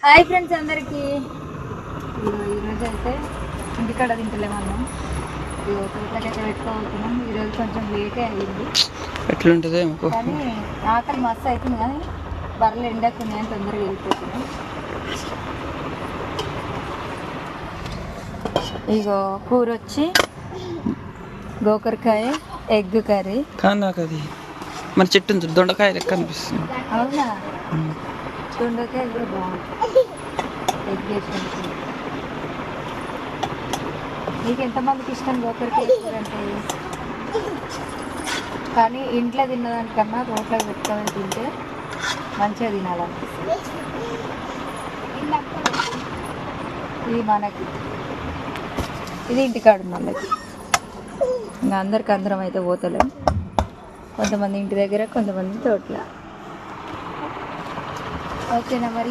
Hi friends అందరికీ. ఈరోజు అయితే ఇంటికాడ తింటలేమన్నాం. ఇట్లకైతే పెట్టుకోబోతున్నాం. ఈరోజు కొంచెం లేటే అయ్యింది ఎట్లుంటుంది కానీ ఆకలి మస్తు అవుతుంది. కానీ బర్రెలు ఎండకు ఉన్నాయని తొందరగా వెళ్ళిపోతున్నాం. ఇగో కూర వచ్చి గోకరకాయ ఎగ్ కర్రీ. కానీ నాకు అది మన చెట్టు ఉంది దొండకాయ లెక్క అనిపిస్తుంది. అవునా, దొండకాయ కూడా బాగుంటుంది. ఎగ్ వేసి మీకు ఎంతమందికి ఇష్టం గోకరకాయ కూర అంటే? కానీ ఇంట్లో తిన్నదానికన్నా రోట్లో పెట్టుకొని తింటే మంచిగా తినాలనిపిస్తుంది. ఇది మనకి, ఇది ఇంటికాడ ఉన్న వాళ్ళకి. ఇంకా అందరం అయితే పోతలేం. కొంతమంది ఇంటి దగ్గర, కొంతమంది తోటలో. ఓకేనా మరి.